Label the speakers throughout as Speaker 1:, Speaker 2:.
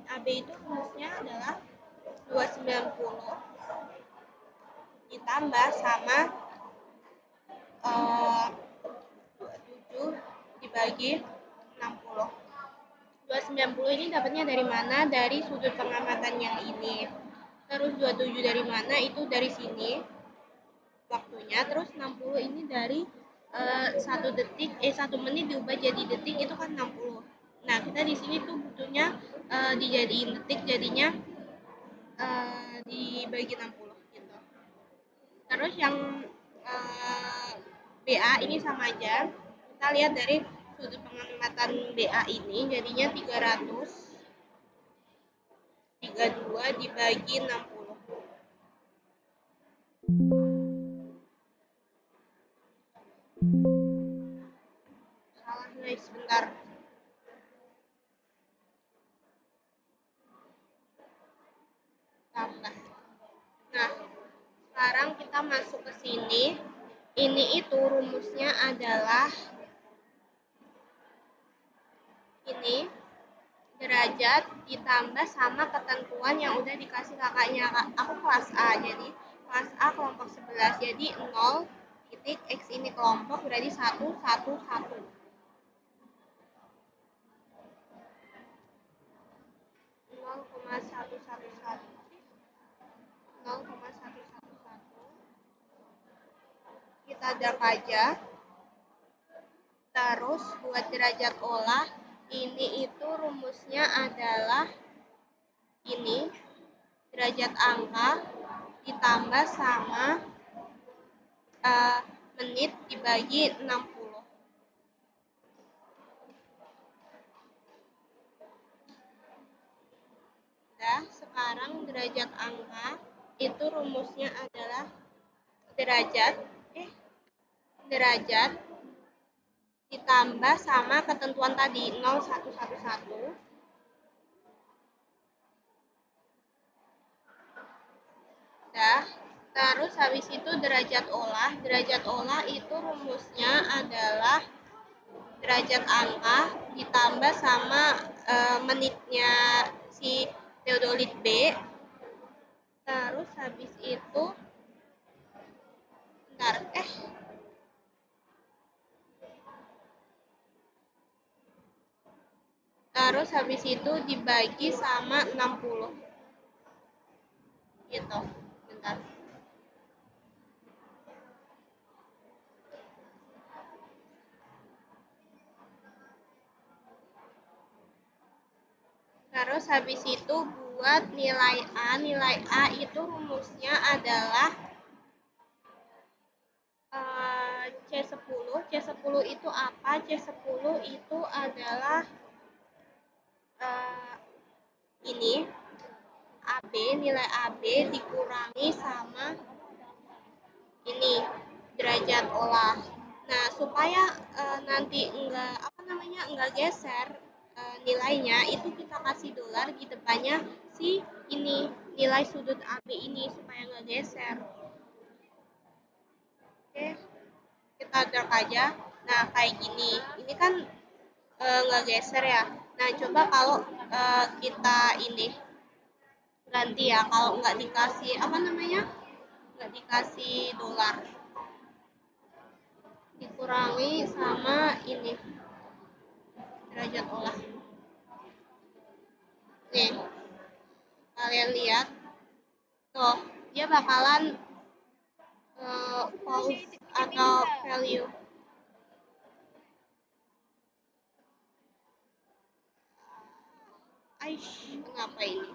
Speaker 1: AB itu rumusnya adalah 290 ditambah sama 27 dibagi 60. 290 ini dapatnya dari mana? Dari sudut pengamatan yang ini. Terus 27 dari mana? Itu dari sini waktunya. Terus 60 ini dari 1 menit diubah jadi detik, itu kan 60. Nah, kita di sini tuh butuhnya dijadiin detik, jadinya dibagi 60 gitu. Terus yang BA ini sama aja. Kita lihat dari sudut pengamatan BA ini jadinya 332 dibagi 60. Salah guys, sebentar. Tambah. Nah, sekarang kita masuk ke sini. Ini itu rumusnya adalah ini derajat ditambah sama ketentuan yang udah dikasih kakaknya. Aku kelas A, jadi kelas A kelompok 11. Jadi 0 titik X ini kelompok berarti 1, 1, 1. 0,111 kita dark aja. Terus buat derajat olah ini itu rumusnya adalah ini derajat angka ditambah sama menit dibagi 60. Nah, sekarang derajat angka itu rumusnya adalah derajat ditambah sama ketentuan tadi 0111. Terus habis itu derajat olah itu rumusnya adalah derajat angka ditambah sama menitnya si teodolit B. Terus habis itu terus habis itu dibagi sama 60 gitu. Bentar. Terus habis itu buat nilai A itu rumusnya adalah C10. C10 itu apa? C10 itu adalah ini AB, nilai AB dikurangi sama ini derajat olah. Nah, supaya nanti enggak geser nilainya, itu kita kasih dolar di depannya si ini nilai sudut AB ini supaya enggak geser. Oke, kita drag aja. Nah, kayak gini. Ini kan enggak geser ya. Nah, coba kalau kita ini ganti ya, kalau nggak dikasih nggak dikasih dolar, dikurangi sama ini derajat olah. Nih, kalian lihat tuh, dia bakalan false atau value. Kenapa ini?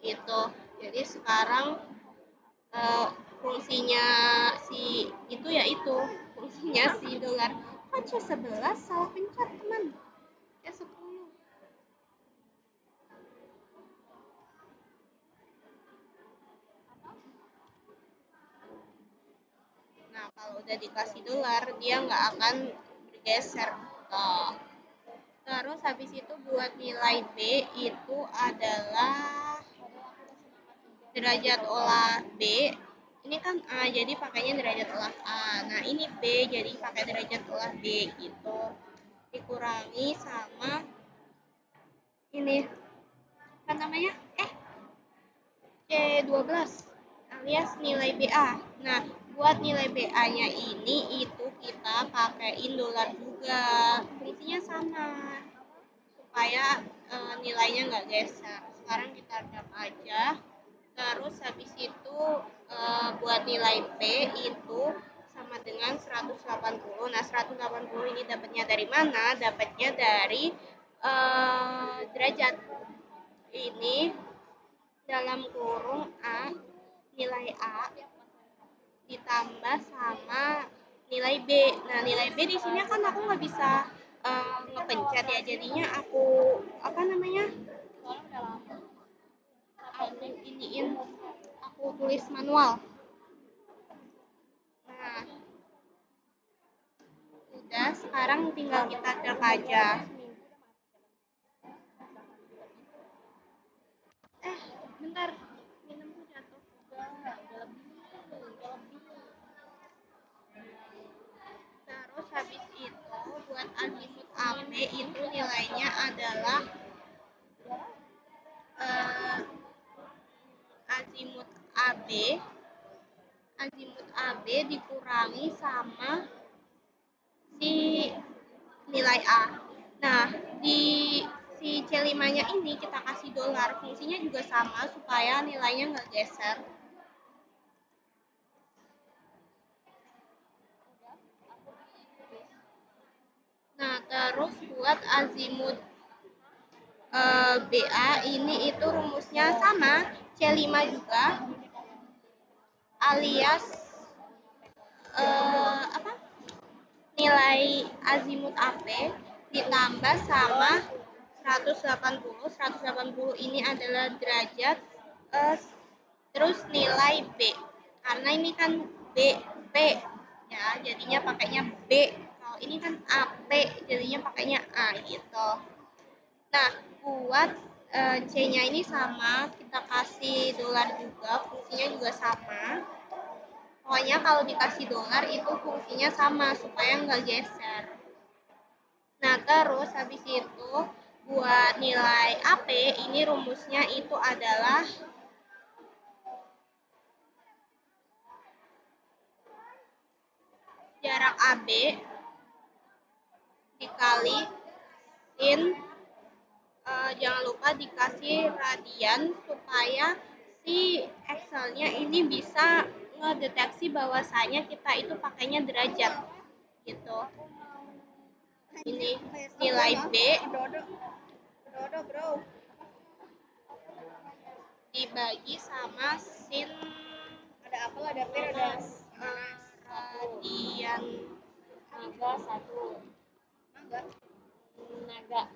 Speaker 1: Itu. Jadi sekarang fungsinya si itu yaitu fungsinya si dolar. Kan C11 salah pencet teman. C10. Nah, kalau udah dikasih dolar dia nggak akan bergeser. Terus habis itu buat nilai B itu adalah derajat olah B. Ini kan A, jadi pakainya derajat olah A. Nah, ini B, jadi pakai derajat olah B gitu. dikurangi sama ini apa namanya C12 alias nilai BA. Nah, buat nilai BA-nya ini itu kita pakaiin dolar juga. Fungsinya sama supaya nilainya nggak geser. Sekarang kita tap aja. Terus habis itu buat nilai P itu sama dengan 180. Nah, 180 ini dapatnya dari mana? Dapatnya dari derajat. Ini dalam kurung A, nilai A ditambah sama nilai B. Nah, nilai B di sini kan aku nggak bisa ngepencet ya, jadinya aku apa namanya? Aku tulis manual. Nah, udah sekarang tinggal kita drag aja. Bentar, minumku jatuh. Terus habis itu buat azimut AB itu nilainya adalah azimut AB azimut AB dikurangi sama si nilai A. Nah, di si C5-nya ini kita kasih dolar, fungsinya juga sama supaya nilainya nggak geser. Nah, terus buat azimut BA ini itu rumusnya sama, C5 juga, alias apa? Nilai azimut AP ditambah sama 180. 180 ini adalah derajat terus nilai B. Karena ini kan B P ya, jadinya pakainya B. Kalau ini kan AP, jadinya pakainya A gitu. Nah, buat C-nya ini sama, kita kasih dolar juga, fungsinya juga sama. Pokoknya kalau dikasih dolar itu fungsinya sama supaya nggak geser. Nah, terus habis itu buat nilai AP ini rumusnya itu adalah jarak AB dikali sin, jangan lupa dikasih radian supaya si Excel-nya ini bisa ngedeteksi bahwasanya kita itu pakainya derajat gitu. Ini nilai B dibagi sama sin, ada apa, ada P, ada radian naga 1, naga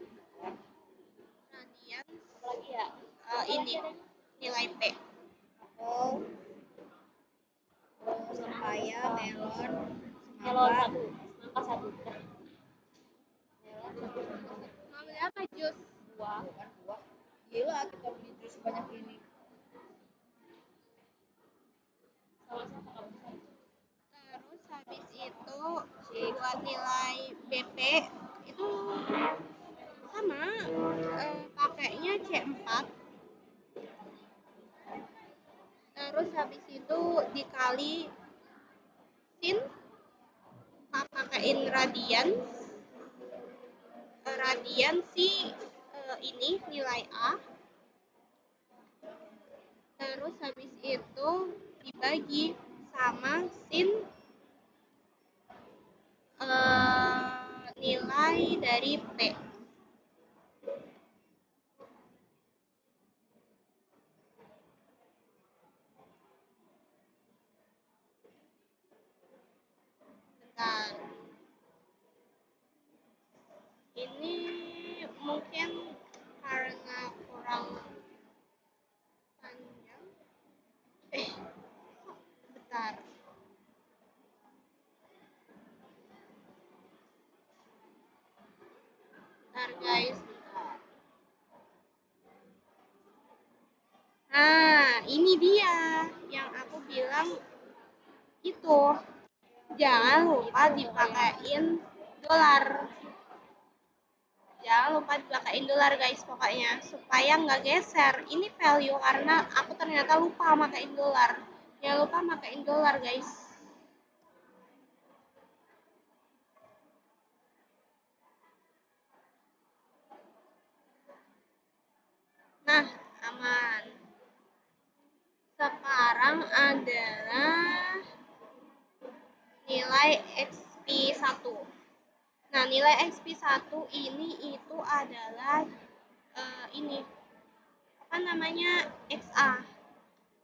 Speaker 1: radian lagi ya, ini nilai P. Oh, supaya melon 1, semangka 1. Mau beli apa, jus? Buah. Gila, kita beli jus sebanyak ini. Terus habis itu buat nilai BP itu sama, pakainya C4. Terus habis itu dikali sin, pakaiin radian si ini nilai A. Terus habis itu dibagi sama sin nilai dari P. Bentar. Ini mungkin karena kurang panjang. Bentar. Bentar guys. Nah, ini dia yang aku bilang itu. Jangan lupa dipakein dolar. jangan lupa dipakein dolar guys pokoknya supaya nggak geser. Ini value karena aku ternyata lupa pakein dolar. Jangan lupa pakein dolar guys. Nah, aman. Sekarang adalah nilai XP1. Nah, nilai XP1 ini itu adalah ini apa namanya XA.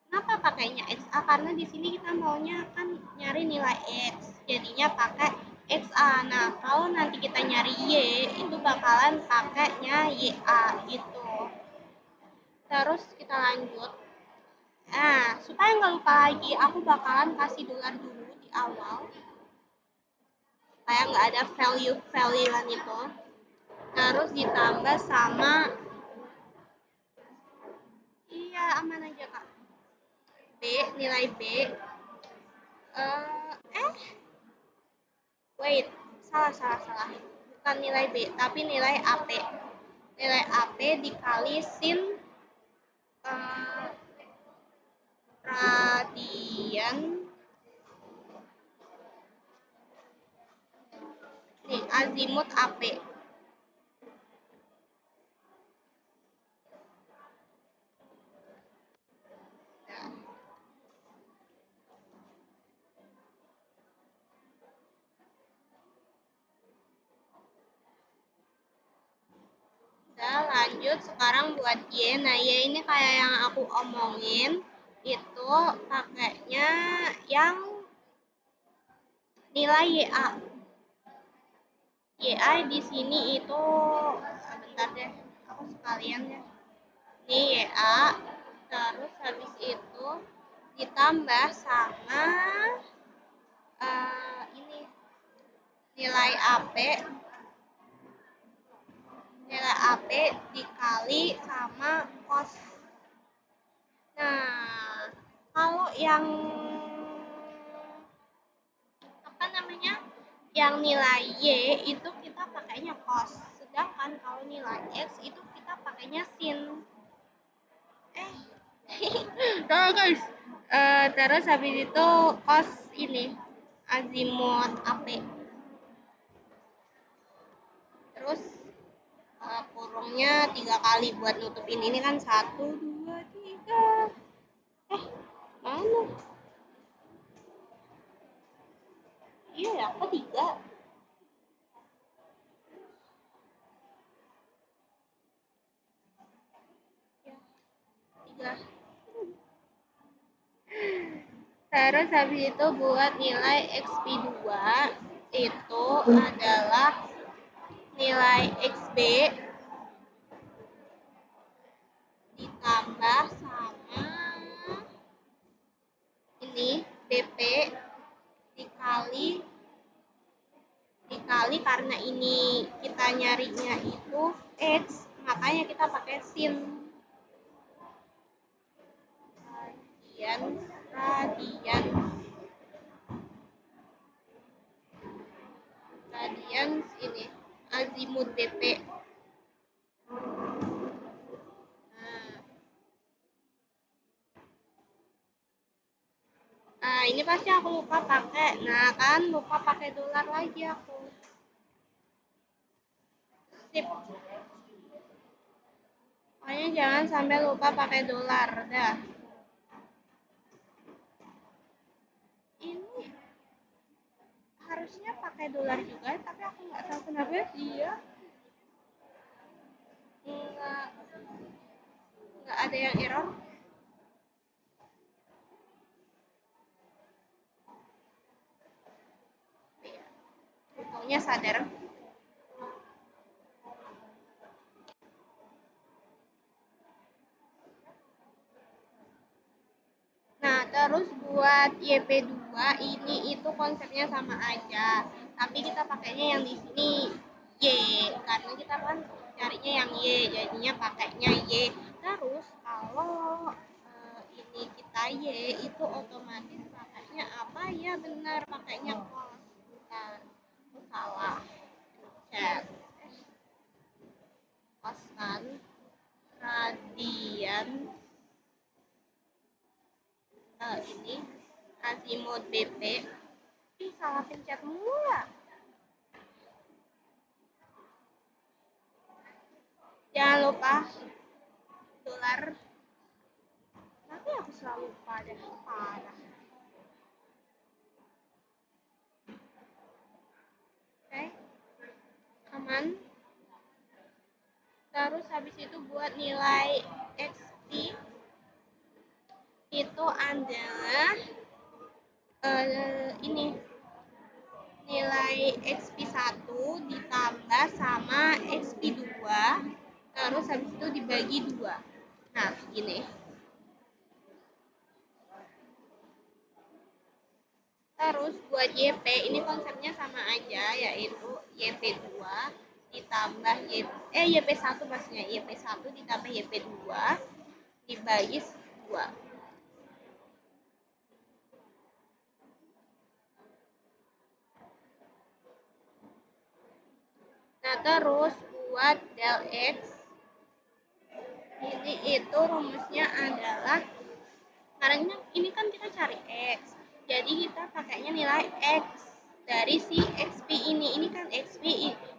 Speaker 1: Kenapa pakainya XA? Karena di sini kita maunya kan nyari nilai X, jadinya pakai XA. Nah, kalau nanti kita nyari Y, itu bakalan pakainya YA gitu. Terus kita lanjut. Nah, supaya nggak lupa lagi, aku bakalan kasih dolar dulu di awal. Supaya nggak ada value-valuean itu. Terus ditambah sama, iya aman aja kak. B, nilai B. Wait, salah. Bukan nilai B, tapi nilai AP. Nilai AP dikali sin radian. Nih, azimut AP. Udah lanjut sekarang buat Y. Nah, Y ini kayak yang aku omongin, itu pakainya yang nilai YA. YA di sini itu bentar deh, aku sekalian ya. Ini YA, terus habis itu ditambah sama ini nilai AP dikali sama cos. Nah, kalau yang apa namanya yang nilai Y itu kita pakainya cos, sedangkan kalau nilai X itu kita pakainya sin. Tahu guys. Terus habis itu cos ini azimut AP. Terus kurungnya 3 kali buat nutupin ini kan 1, 2, 3. Mana? Iya ya, kok 3? Ya, 3. Terus habis itu buat nilai XP2 itu adalah nilai XB ditambah sama ini BP dikali karena ini kita nyarinya itu X, makanya kita pakai sin. Radian ini azimut BP. Nah, ini pasti aku lupa pakai. Nah, kan lupa pakai dolar lagi aku. Sip. Pokoknya jangan sampai lupa pakai dolar, dah. Ini harusnya pakai dolar juga, tapi aku nggak tahu kenapa dia nggak ada yang error. Untungnya sadar. Nah, terus buat YP2 ini itu konsepnya sama aja. Tapi kita pakainya yang di sini Y. Karena kita kan carinya yang Y, jadinya pakainya Y. Terus kalau ini kita Y itu otomatis pakainya apa ya? Benar pakainya cos. Bukan. Itu salah. Chat. kosan radian ini azimut BP. Salah pencet mula. Jangan lupa dolar. Tapi aku selalu parah. Oke, aman. Terus habis itu buat nilai XP itu adalah ini nilai XP1 ditambah sama XP2 terus habis itu dibagi 2. Nah, gini. Terus buat YP ini konsepnya sama aja, yaitu YP2 ditambah YP1 maksudnya, YP1 ditambah YP2 dibagi 2. Nah, terus buat del X ini itu rumusnya adalah, karena ini kan kita cari X, jadi kita pakainya nilai X dari si XP ini. Ini kan XP,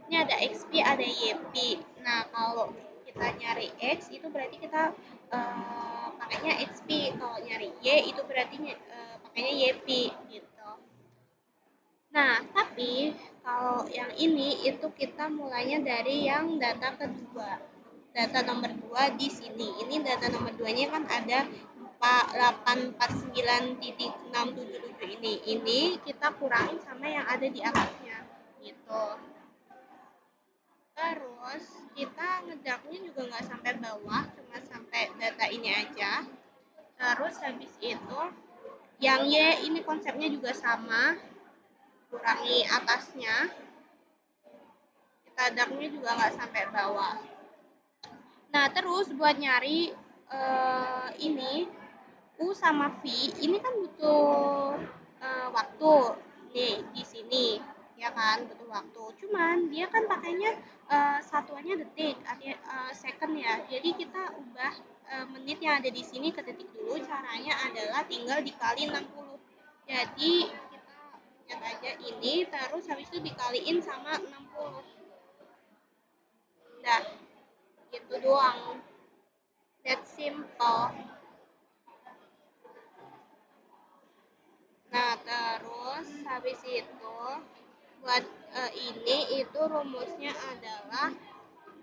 Speaker 1: ini ada XP, ada YP. Nah, kalau kita nyari X itu berarti kita pakainya XP. Kalau nyari Y itu berarti pakainya YP gitu. Nah, tapi kalau yang ini itu kita mulainya dari yang data kedua. Data nomor 2 di sini. Ini data nomor 2-nya kan ada 849.677 ini. Ini kita kurangin sama yang ada di atasnya gitu. Terus kita ngedaknya juga nggak sampai bawah, cuma sampai data ini aja. Terus habis itu yang Y ini konsepnya juga sama, kurangi atasnya, kita daknya juga nggak sampai bawah. Nah, terus buat nyari ini U sama V ini kan butuh waktu nih di sini, ya kan, butuh waktu. Cuman dia kan pakainya satuannya detik, artinya second ya. Jadi kita ubah menit yang ada di sini ke detik dulu. Caranya adalah tinggal dikali 60. Jadi kita lihat aja ini, terus habis itu dikaliin sama 60. Dah, gitu doang. That's simple. Nah, terus habis itu buat ini itu rumusnya adalah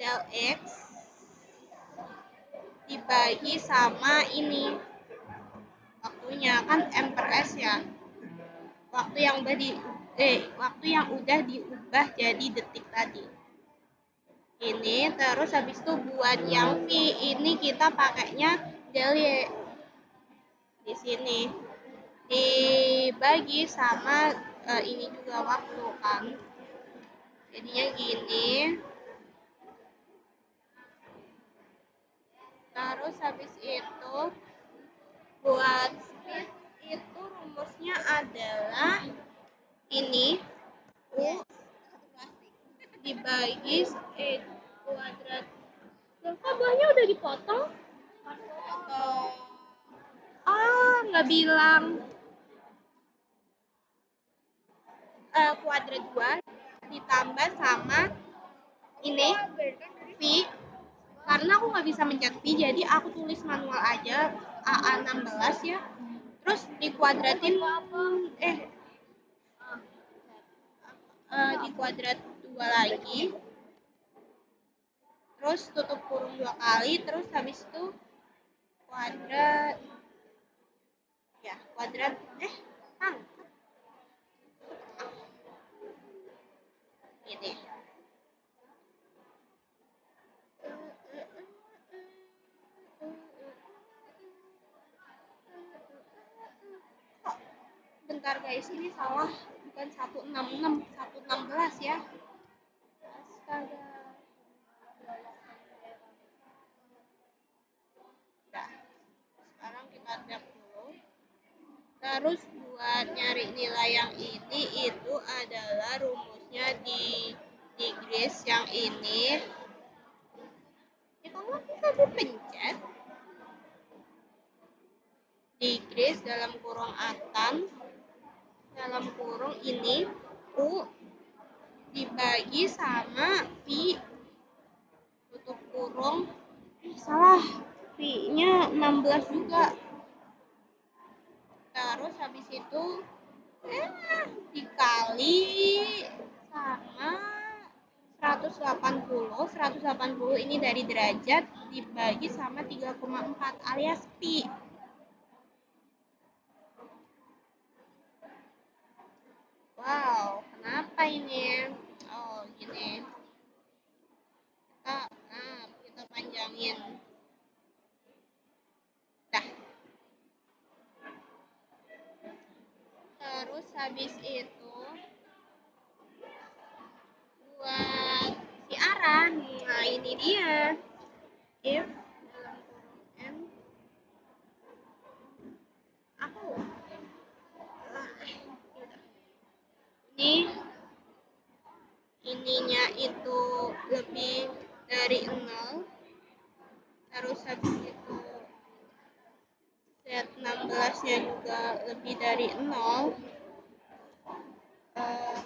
Speaker 1: del X dibagi sama ini waktunya, kan M per S ya, waktu yang udah diubah jadi detik tadi ini. Terus habis itu buat yang V ini kita pakainya del Y di sini dibagi sama ini juga waktu kan, jadinya gini. Terus habis itu buat speed itu rumusnya adalah ini U dibagi kuadrat. Kok buahnya udah dipotong? Atau nggak bilang kuadrat 2 ditambah sama ini V, karena aku nggak bisa mencet V jadi aku tulis manual aja AA16 ya, terus dikuadratin di kuadrat 2 lagi, terus tutup kurung 2 kali, terus habis itu kuadrat ini. Bentar guys, ini salah, bukan 166, 116 ya. Astaga. Nah, sekarang kita drag dulu. Terus buat nyari nilai yang ini itu adalah rumusnya di degrees yang ini X dalam kurung atan dalam kurung ini U dibagi sama Pi tutup kurung salah Pi-nya 16 juga. Terus habis itu dikali sama 180. 180 ini dari derajat dibagi sama 3,4 alias Pi. Wow, kenapa ini? Oh, gini. Kita panjangin. Dah. Terus habis itu buat si arah. Nah, ini dia. If dalam kurung N aku ini ininya itu lebih dari 0, terus habis itu Z16-nya juga lebih dari 0,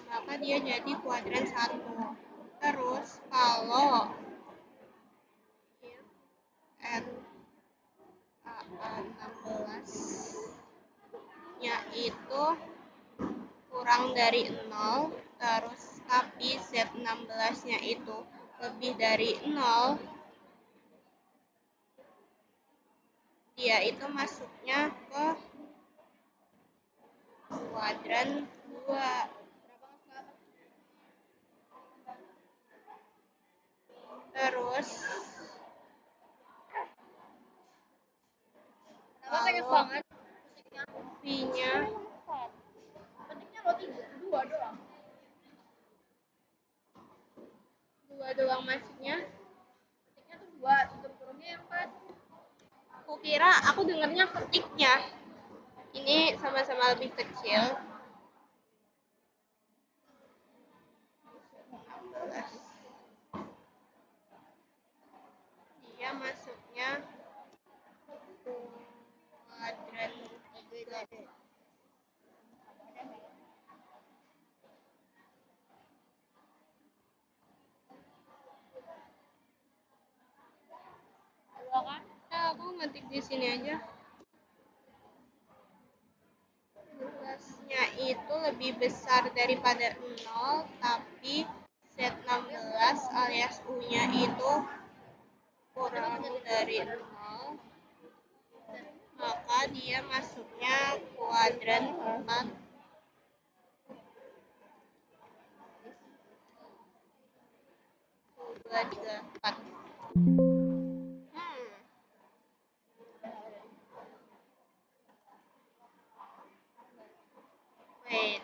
Speaker 1: maka dia jadi kuadran 1. Terus kalau if N AA16-nya itu kurang dari 0, terus tapi Z16-nya itu lebih dari 0, dia itu masuknya ke kuadran 2. Terus kalau V-nya dua doang masuknya. Aku kira aku dengarnya ketiknya. Ini sama-sama lebih kecil. 16. Dia masuknya kuadran 3. Aku ngetik di sini aja. 12-nya itu lebih besar daripada 0, tapi Z16 alias U-nya itu kurang dari 0, maka dia masuknya kuadran 4. Dua, tiga, 4. Wait.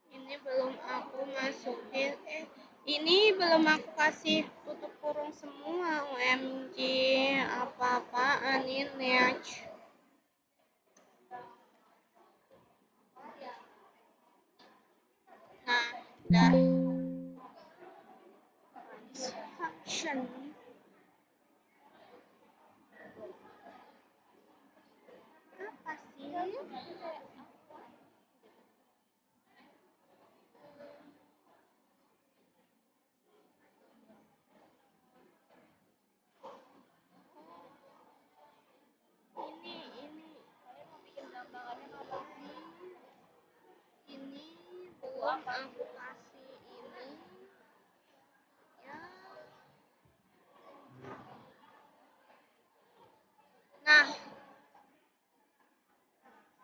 Speaker 1: Ini belum aku masukin. Ini belum aku kasih tutup kurung semua. OMG, apa-apaan ini? Nah, dah. Function. Apa sih? Ini belum aku kasih ini. Ya. Nah,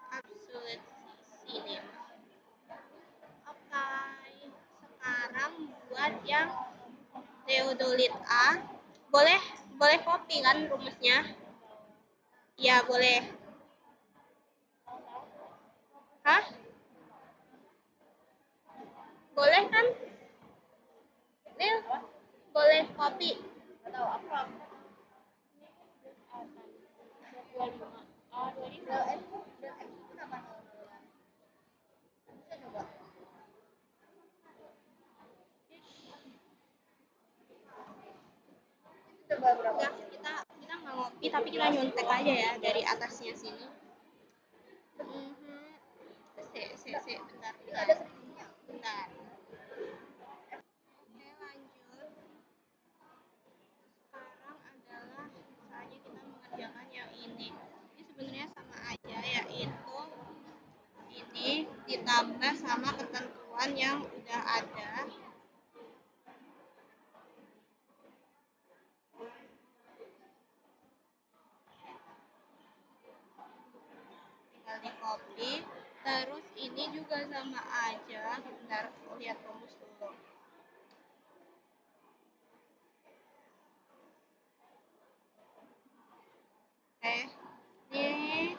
Speaker 1: absolute cinema. Oke, sekarang buat yang teodolit A. Boleh copy kan rumusnya? Ya, boleh. Hah? Boleh kan? Lil, boleh kopi. Atau apa? Enggak, kita nggak ngopi tapi kita nyontek aja ya dari atasnya sini. Bentar, bentar. Bentar. Oke, lanjut. Sekarang adalah saatnya kita mengerjakan yang ini. Ini sebenarnya sama aja, yaitu ini ditambah sama ketentuan yang udah ada. Tinggal di copy. Terus ini juga sama aja. Bentar, lihat rumus dulu. Oke, ini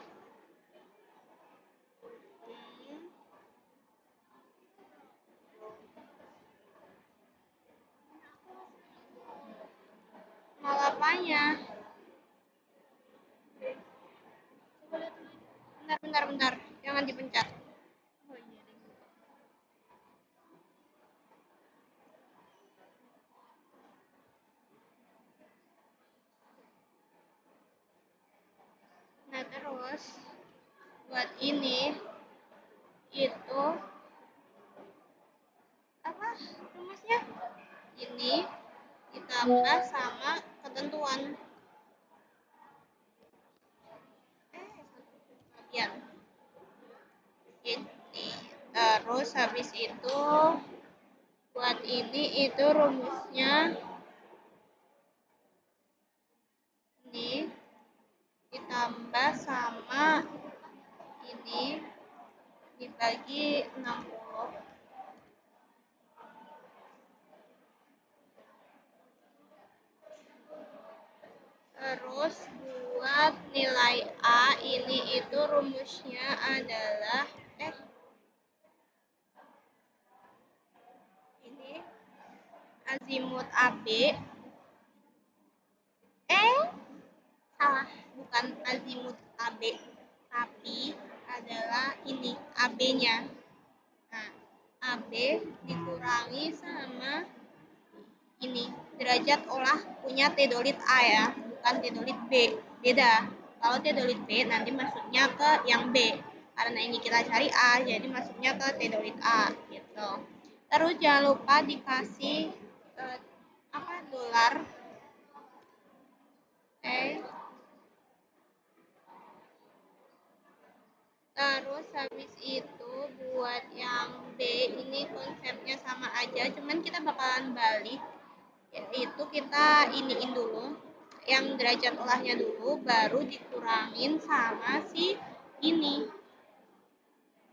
Speaker 1: mal apanya? Bentar, jangan dipencet. Oh iya. Nah terus buat ini itu apa rumusnya? Ini ditambah sama ketentuan. Ya, ini. Terus habis itu buat ini itu rumusnya ini ditambah sama ini dibagi 60. Terus buat nilai A ini itu rumusnya adalah ini azimut AB salah, bukan azimut AB tapi adalah ini AB-nya. Nah, AB dikurangi sama ini derajat olah punya tedolit A ya, bukan tedolit B. Beda. Kalau tedolit B nanti masuknya ke yang B. Karena ini kita cari A, jadi masuknya ke tedolit A gitu. Terus jangan lupa dikasih dolar. Terus habis itu buat yang B ini konsepnya sama aja, cuman kita bakalan balik, yaitu kita iniin dulu yang derajat olahnya dulu, baru dikurangin sama si ini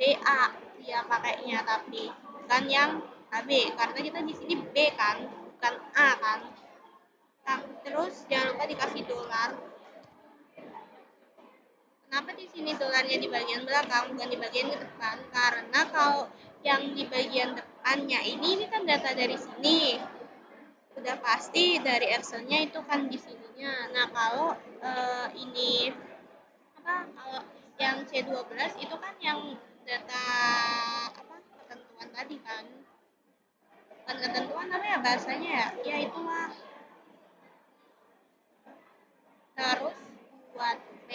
Speaker 1: BA dia pakainya, tapi bukan yang AB karena kita di sini B kan, bukan A kan. Nah, terus jangan lupa dikasih dolar. Kenapa di sini dolarnya di bagian belakang bukan di bagian depan? Karena kalau yang di bagian depannya ini kan data dari sini. Udah pasti dari Excel-nya itu kan di sininya. Nah, kalau ini kalau yang C12 itu kan yang data ketentuan tadi kan. Bukan ketentuan apa ya bahasanya ya? Ya itulah. Terus buat P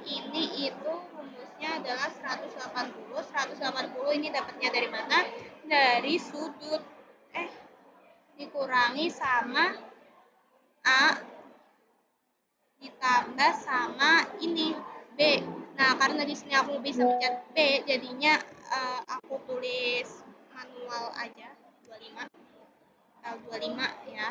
Speaker 1: ini itu rumusnya adalah 180. 180 ini dapatnya dari mana? Dari sudut dikurangi sama A ditambah sama ini B. Nah, karena di sini aku bisa pencet B, jadinya aku tulis manual aja 25. 25 ya.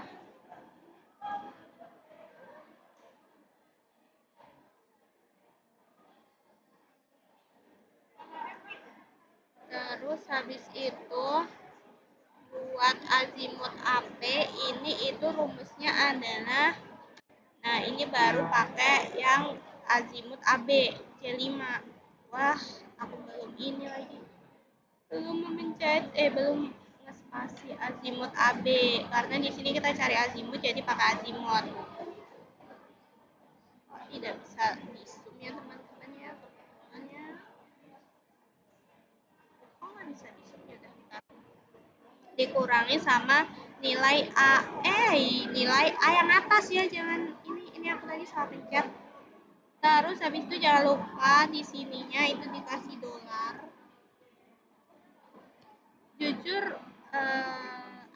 Speaker 1: Terus habis itu buat azimut AP ini itu rumusnya adalah, nah ini baru pakai yang azimut AB C5. Wah, aku belum ini lagi. Belum ngespasi azimut AB, karena di sini kita cari azimut jadi pakai azimut. Oh, tidak bisa di zoom ya teman-teman ya, perhitungannya. Oh, nggak bisa di zoom ya, bentar. Dikurangi sama nilai A. Nilai A yang atas ya, jangan ini aku tadi salah pencet. Terus habis itu jangan lupa di sininya itu dikasih dolar. Jujur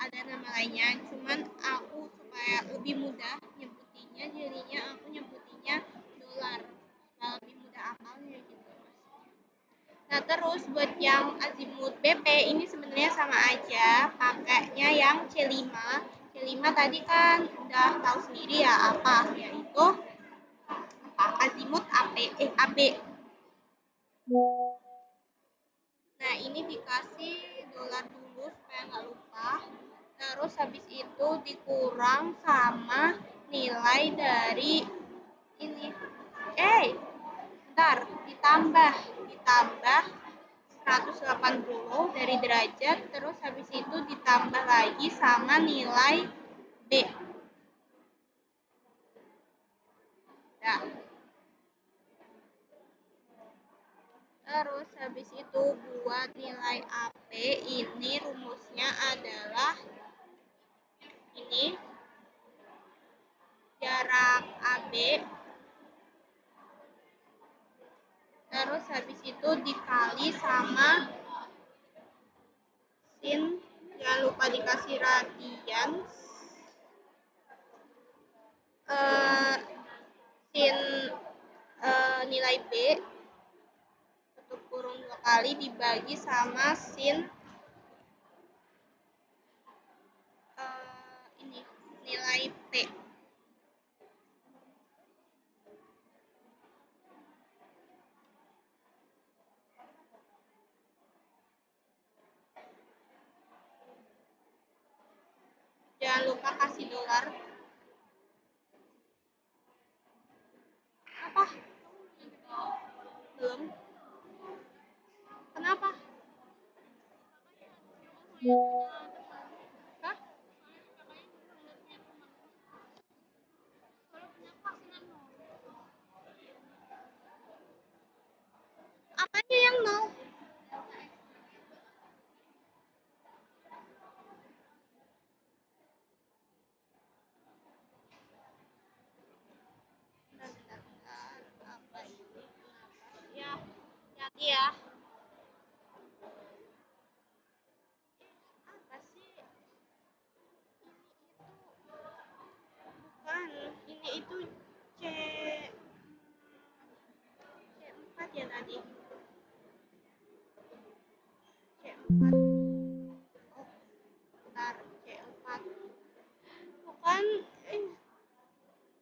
Speaker 1: ada nama lainnya, cuman aku supaya lebih mudah nyebutinnya, jadinya aku nyebutinnya dolar supaya lebih mudah apalnya gitu. Nah terus buat yang azimut BP ini sebenarnya sama aja, pakainya yang C5. C5 tadi kan udah tahu sendiri ya apa, yaitu azimut AB. Nah ini dikasih dolar dulu supaya nggak lupa. Terus habis itu dikurang sama nilai dari ini. Ntar ditambah 180 dari derajat, terus habis itu ditambah lagi sama nilai B. Nah, terus habis itu buat nilai AP ini rumusnya adalah ini jarak AB, terus habis itu dikali sama sin, jangan lupa dikasih radian, sin nilai B tutup kurung 2 kali dibagi sama sin ini nilai P. Jangan lupa kasih dolar. Apa? Belum? Kenapa? Hah? Apanya yang nol? Bentar. Apa ini? Ya, hati ya. Apa sih? Bukan, ini itu C C4 ya tadi. C4. Oh, bentar, C4. Bukan,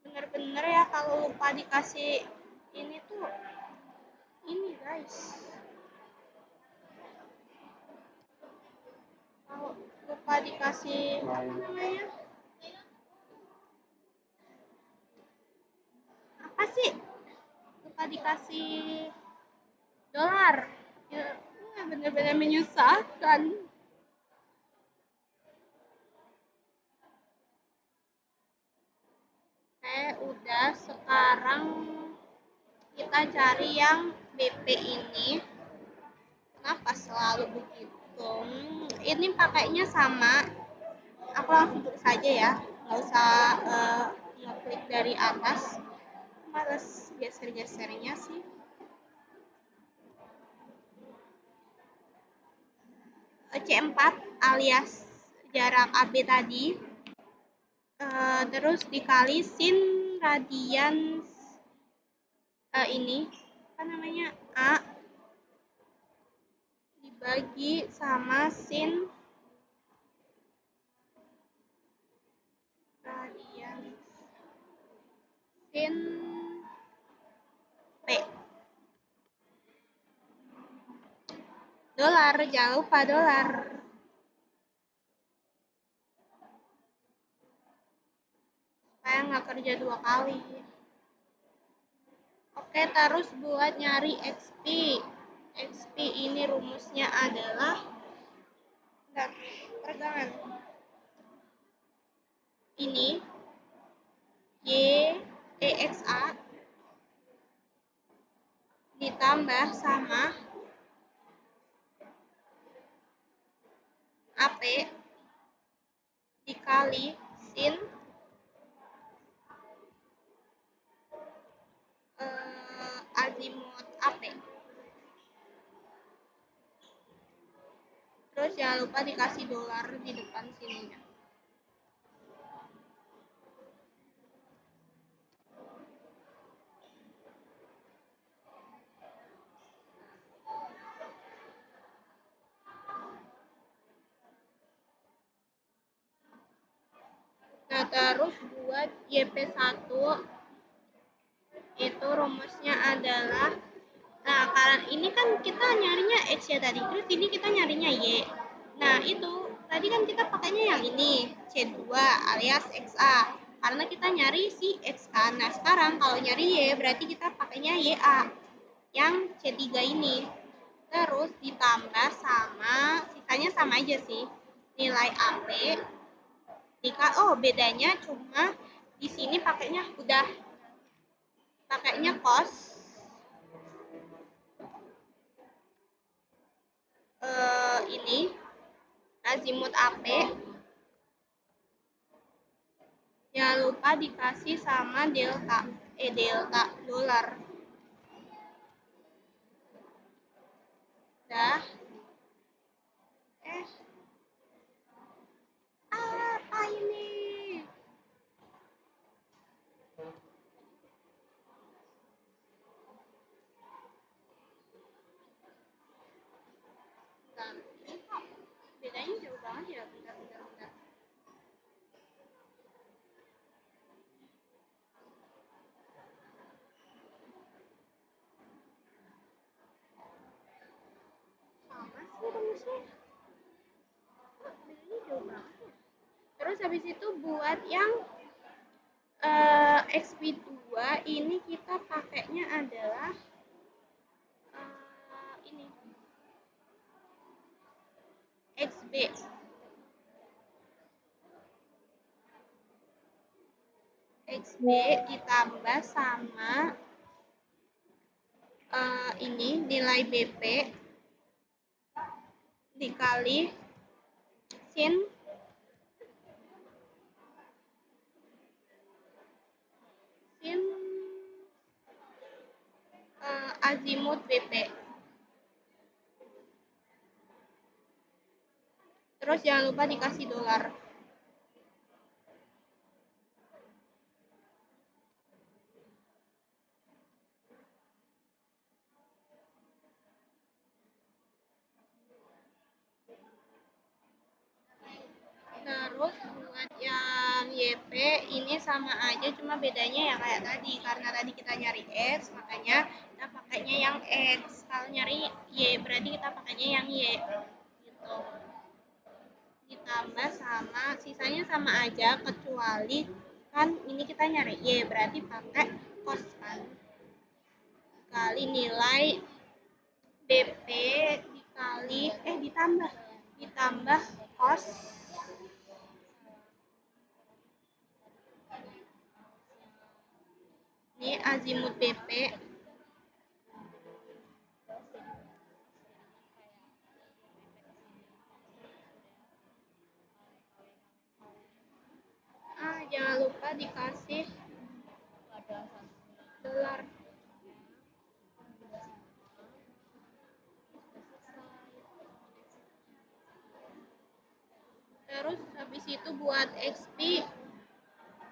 Speaker 1: bener-bener ya kalau lupa dikasih ini tuh ini guys. Kalau lupa dikasih apa namanya? Apa sih? Lupa dikasih dolar. Ya, bener-bener menyusahkan. Udah, sekarang kita cari yang BP ini. Kenapa selalu begitu? Ini pakainya sama. Aku langsung tulis saja ya, nggak usah ngeklik dari atas. Males geser-gesernya sih. C4 alias jarak AB tadi, terus dikali sin radian ini apa namanya A dibagi sama sin radian sin P. Dolar, jangan lupa dolar. Supaya nggak kerja 2 kali. Oke, terus buat nyari XP. XP ini rumusnya adalah peregangan. Ini YEXA ditambah sama AP dikali sin azimut AP. Terus jangan lupa dikasih dolar di depan sininya. Nah, terus buat YP1 itu rumusnya adalah, nah karena ini kan kita nyarinya X ya tadi, terus ini kita nyarinya Y. Nah itu tadi kan kita pakainya yang ini C2 alias XA karena kita nyari si X kan. Nah sekarang kalau nyari Y berarti kita pakainya YA yang C3 ini, terus ditambah sama sisanya sama aja sih nilai AP bedanya cuma di sini pakainya cos ini azimut AP, jangan lupa dikasih sama delta dolar. Dah. Apa ini? Bentar, ini kok bedanya jauh banget ya? Bentar. Sama sih rumusnya. Bedanya jauh banget ya. Terus habis itu buat yang XP2 ini kita pakainya adalah ini XB. XB ditambah sama ini nilai BP dikali sin azimut BP. Terus jangan lupa dikasih dolar. Terus buat yang YP ini sama aja cuma bedanya ya kayak tadi, karena tadi kita nyari X makanya kita pakainya yang X, kalau nyari Y berarti kita pakainya yang Y gitu. Ditambah sama sisanya sama aja kecuali kan ini kita nyari Y berarti pakai cos kan, kali nilai BP dikali ditambah cos ini azimut BP jangan lupa dikasih dolar. Terus habis itu buat XP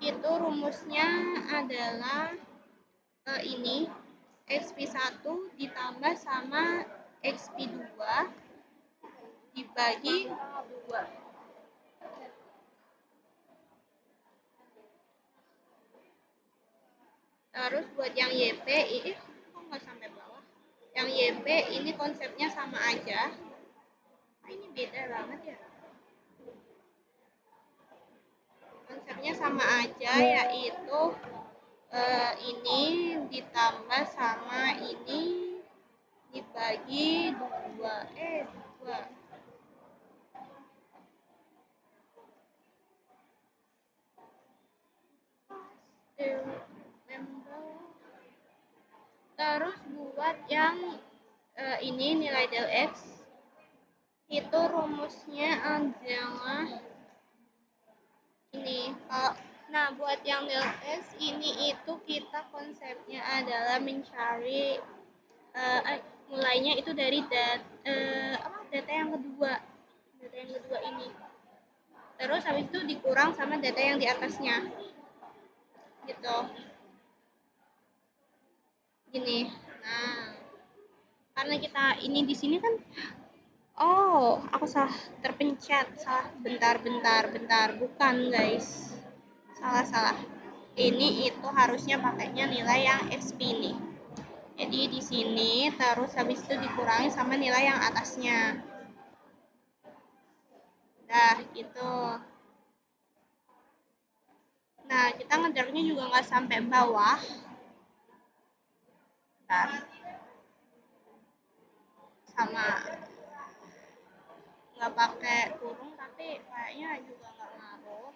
Speaker 1: itu rumusnya adalah ini XP1 ditambah sama XP2 dibagi 2. Terus buat yang YP ini kok nggak sampai bawah. Yang YP ini konsepnya sama aja. Ini beda banget ya. Konsepnya sama aja yaitu ini ditambah sama ini dibagi dua dua. Terus buat yang ini nilai del x itu rumusnya adalah ini. Nah, buat yang del x ini itu kita konsepnya adalah mencari mulainya itu dari data yang kedua. Data yang kedua ini. Terus habis itu dikurang sama data yang di atasnya. Gitu. Gini. Nah, karena kita ini di sini kan oh, aku salah terpencet. Salah. Bentar. Bukan, guys. Salah. Ini itu harusnya pakainya nilai yang XP nih. Jadi di sini terus habis itu dikurangi sama nilai yang atasnya. Nah, gitu. Nah, kita ngejarnya juga nggak sampai bawah. Bentar. Sama nggak pakai kurung tapi kayaknya juga nggak ngaruh.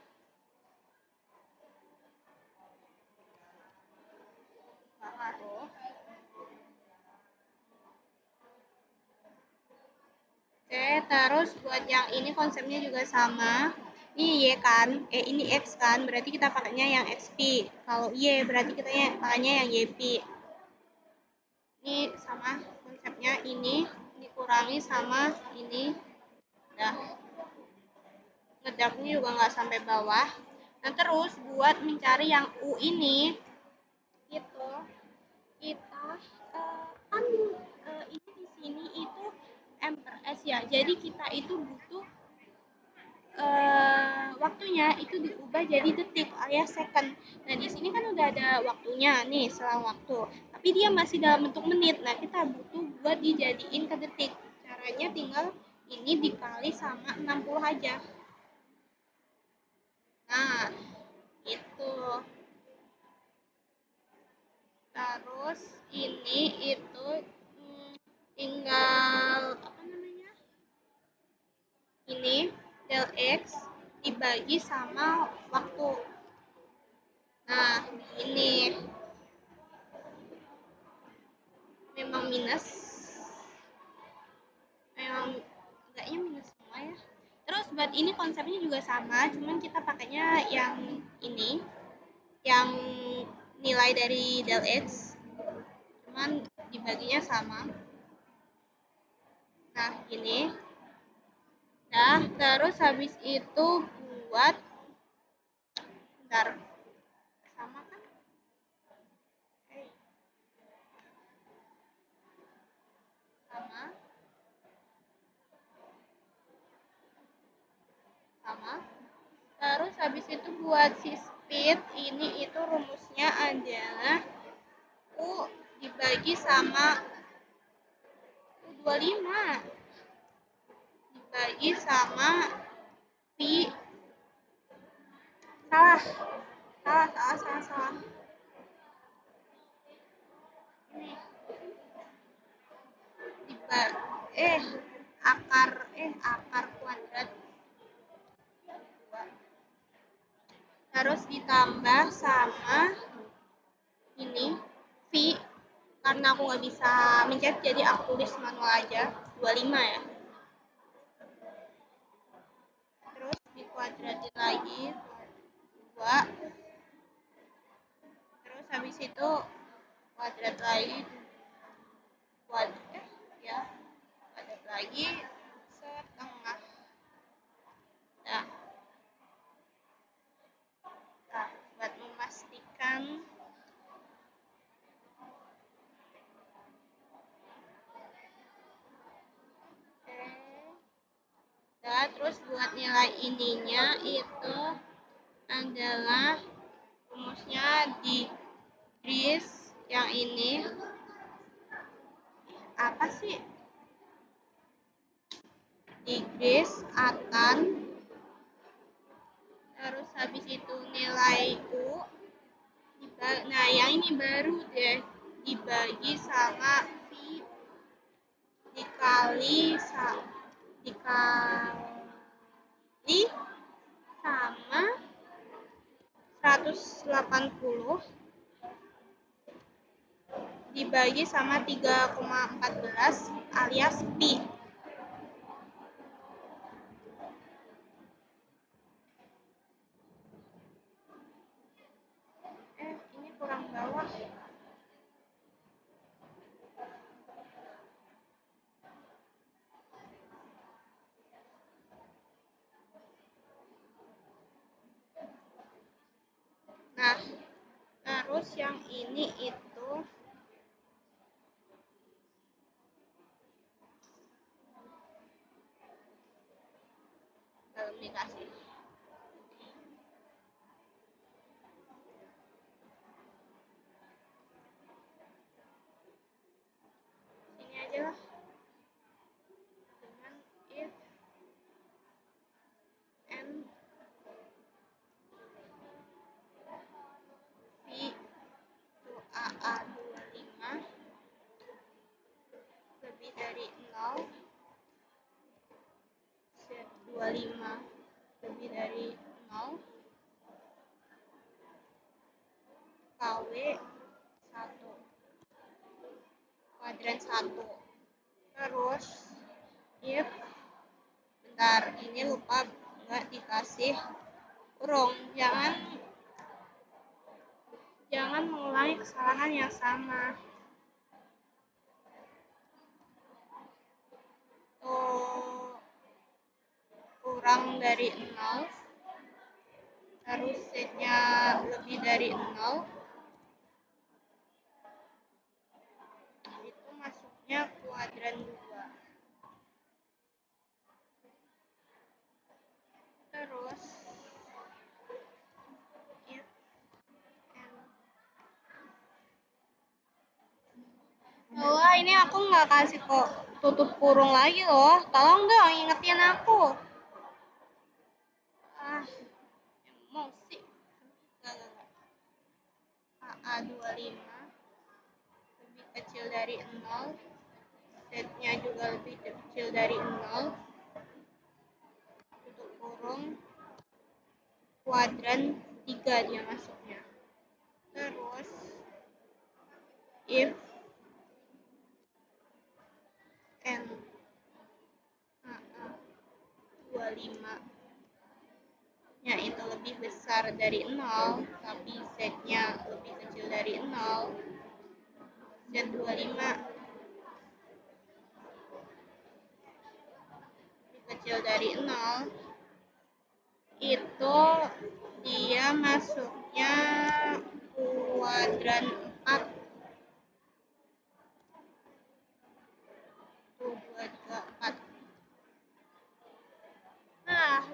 Speaker 1: Oke, terus buat yang ini konsepnya juga sama. Ini Y kan, ini X kan, berarti kita pakainya yang XP. Kalau Y berarti kita pakainya yang YP. Ini sama konsepnya, ini dikurangi sama ini. Nah, ngedapnya juga nggak sampai bawah. Nah, terus buat mencari yang U ini, itu kita kan ini di sini itu M per S ya. Jadi kita itu butuh waktunya itu diubah jadi detik alias second. Nah, di sini kan udah ada waktunya nih, selang waktu. Tapi dia masih dalam bentuk menit. Nah, kita butuh buat dijadiin ke detik. Caranya tinggal ini dikali sama 60 aja. Nah, itu. Terus ini itu tinggal apa namanya? Ini del X dibagi sama waktu. Nah, ini memang minus. Memang enggaknya minus semua ya. Terus buat ini konsepnya juga sama, cuman kita pakainya yang ini, yang nilai dari del X, cuman dibaginya sama. Nah, ini. Nah, terus habis itu buat bentar. Sama kan? Sama. Sama. Terus habis itu buat si speed ini itu rumusnya adalah U dibagi sama U25 dibagi sama Pi. Salah. Ini akar kuadrat 2. Terus ditambah sama ini V, karena aku nggak bisa mencet jadi aku tulis manual aja 25 ya. Terus dikuadratin lagi 2. Terus habis itu kuadrat lagi kuadrat lagi setengah. Nah, buat memastikan nah, terus buat nilai ininya itu adalah rumusnya degrees yang ini apa sih? Degrees akan terus habis itu nilai U Nah, yang ini baru deh, dibagi sama V dikali dikali sama 180 dibagi sama 3,14 alias pi. Ini kurang bawah. Nah, terus yang ini itu belum dikasih. Sini aja lah. Dengan if n v to AA25 lebih dari 0, Z25 lebih dari 0, KW 1, kuadran 1. Terus if, bentar, ini lupa nggak dikasih kurung. Jangan mengulangi kesalahan yang sama. Kurang dari 0, terus setnya lebih dari 0, itu masuknya kuadran 2. Terus if Wah, ini aku nggak kasih kok tutup kurung lagi loh. Tolong dong ingetin aku. Emosi. AA25 lebih kecil dari 0, setnya juga lebih kecil dari 0, tutup kurung, kuadran 3 dia masuknya. Terus if n AA25 nya itu lebih besar dari 0, tapi setnya lebih kecil dari 0, Z25 lebih kecil dari 0, itu dia masuknya kuadran 4. Tuh, 2, 2, 4.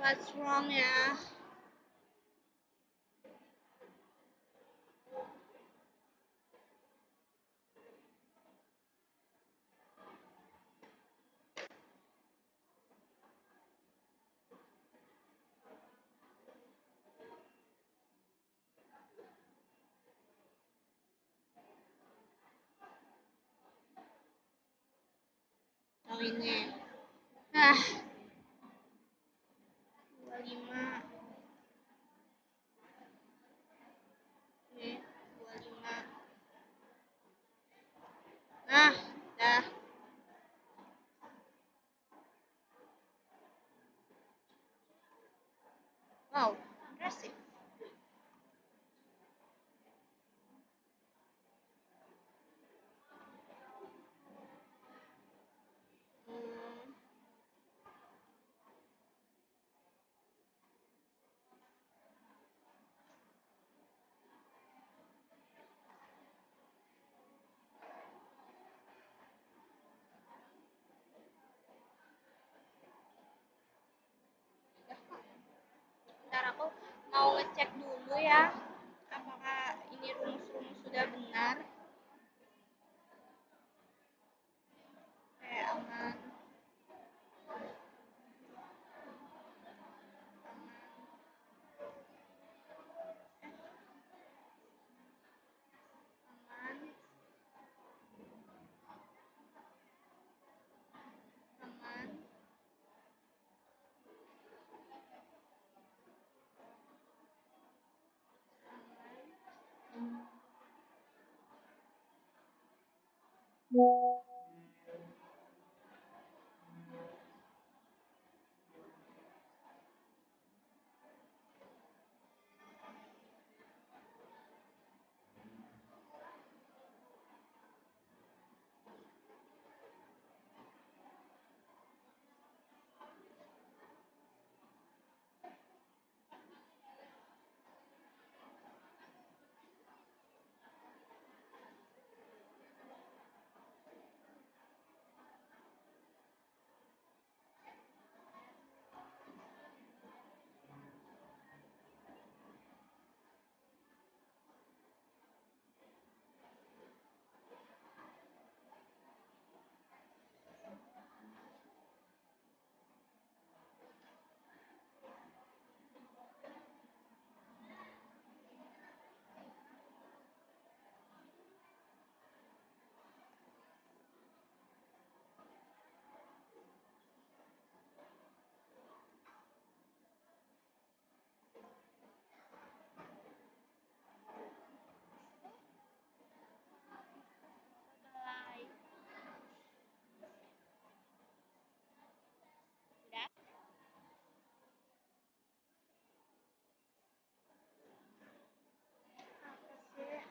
Speaker 1: What's wrong ya? Oh ini. 25. Ini 25. Dah. Wow, impressive. Bye. Udah? Apa sih?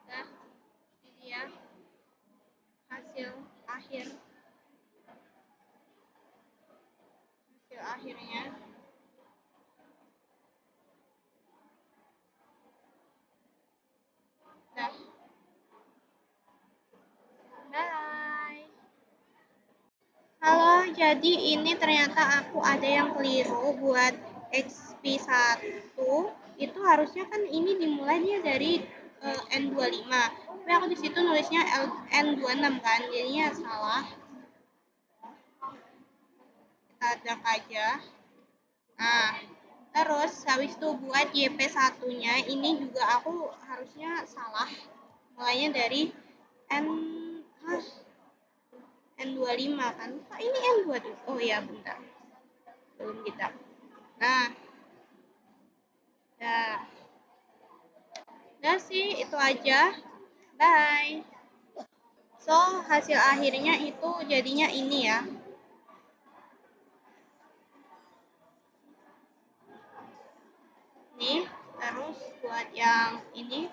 Speaker 1: Dah, ini dia hasil akhir hasil akhirnya. Dah, bye. Halo, jadi ini ternyata aku ada yang keliru buat XP1. Itu harusnya kan ini dimulainya dari N25. Tapi aku di situ nulisnya N26 kan, jadinya salah. Kita drag aja. Nah, terus habis itu buat YP1-nya ini juga aku harusnya salah. Mulainya dari N hah, N25 kan. Kok ini N27? Oh iya, bentar. Belum kita. Nah, dah. Dah sih, itu aja. Bye. So, hasil akhirnya itu jadinya ini ya. Nih, terus buat yang ini